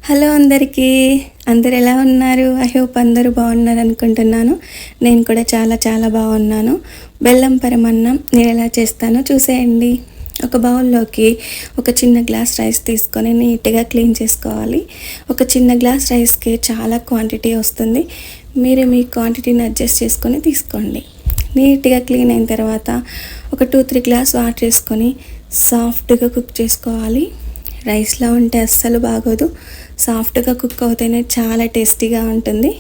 Hello అందరికీ, అందరు ఎలా ఉన్నారు? ఐ హోప్ అందరూ బాగున్నారు అనుకుంటున్నాను. నేను కూడా చాలా బాగున్నాను. బెల్లం పరమన్నం నేను ఎలా చేస్తానో చూసేయండి. ఒక బౌల్లోకి ఒక చిన్న గ్లాస్ రైస్ తీసుకొని నీట్గా క్లీన్ చేసుకోవాలి. ఒక చిన్న గ్లాస్ రైస్కి చాలా క్వాంటిటీ వస్తుంది. మీరు మీ క్వాంటిటీని అడ్జస్ట్ చేసుకొని తీసుకోండి. నీట్గా క్లీన్ అయిన తర్వాత ఒక 2-3 గ్లాస్ వాటర్ వేసుకొని సాఫ్ట్గా కుక్ చేసుకోవాలి. రైస్లో ఉంటే అస్సలు బాగోదు. సాఫ్ట్గా కుక్ అవుతేనే చాలా టేస్టీగా ఉంటుంది.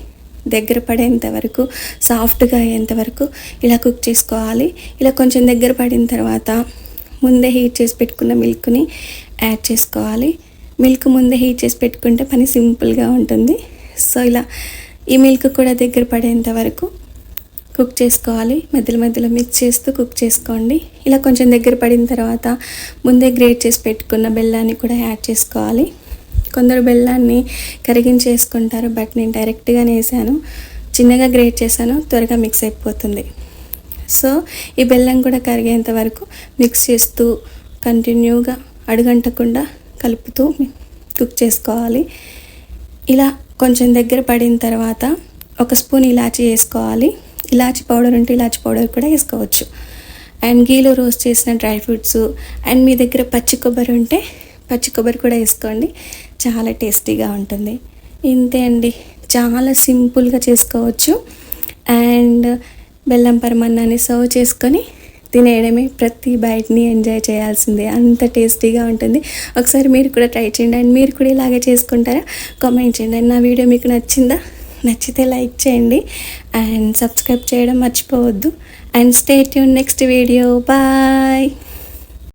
దగ్గర పడేంత వరకు, సాఫ్ట్గా అయ్యేంత వరకు ఇలా కుక్ చేసుకోవాలి. ఇలా కొంచెం దగ్గర పడిన తర్వాత ముందే హీట్ చేసి పెట్టుకున్న మిల్క్ని యాడ్ చేసుకోవాలి. మిల్క్ ముందే హీట్ చేసి పెట్టుకుంటే పని సింపుల్గా ఉంటుంది. సో ఇలా ఈ మిల్క్ కూడా దగ్గర పడేంత వరకు కుక్ చేసుకోవాలి. మధ్యలో మిక్స్ చేస్తూ కుక్ చేసుకోండి. ఇలా కొంచెం దగ్గర పడిన తర్వాత ముందే గ్రేట్ చేసి పెట్టుకున్న బెల్లాన్ని కూడా యాడ్ చేసుకోవాలి. కొందరు బెల్లాన్ని కరిగించేసుకుంటారు, బట్ నేను డైరెక్ట్గానే వేసాను. చిన్నగా గ్రేట్ చేశాను, త్వరగా మిక్స్ అయిపోతుంది. సో ఈ బెల్లం కూడా కరిగేంత వరకు మిక్స్ చేస్తూ కంటిన్యూగా అడుగంటకుండా కలుపుతూ కుక్ చేసుకోవాలి. ఇలా కొంచెం దగ్గర పడిన తర్వాత ఒక స్పూన్ ఇలాచీ వేసుకోవాలి. ఇలాచీ పౌడర్ ఉంటే ఇలాచీ పౌడర్ కూడా వేసుకోవచ్చు. అండ్ గీలో రోస్ట్ చేసిన డ్రై ఫ్రూట్స్ అండ్ మీ దగ్గర పచ్చి కొబ్బరి ఉంటే పచ్చి కొబ్బరి కూడా వేసుకోండి. చాలా టేస్టీగా ఉంటుంది. ఇంతే అండి, చాలా సింపుల్గా చేసుకోవచ్చు. అండ్ బెల్లం పరమన్నాన్ని సర్వ్ చేసుకొని తినేయడమే. ప్రతి బైట్ని ఎంజాయ్ చేయాల్సిందే, అంత టేస్టీగా ఉంటుంది. ఒకసారి మీరు కూడా ట్రై చేయండి. అండ్ మీరు కూడా ఇలాగే చేసుకుంటారా? కామెంట్ చేయండి. అండ్ నా వీడియో మీకు నచ్చిందా? నచ్చితే లైక్ చేయండి అండ్ సబ్స్క్రైబ్ చేయడం మర్చిపోవద్దు. And stay tune next video. Bye.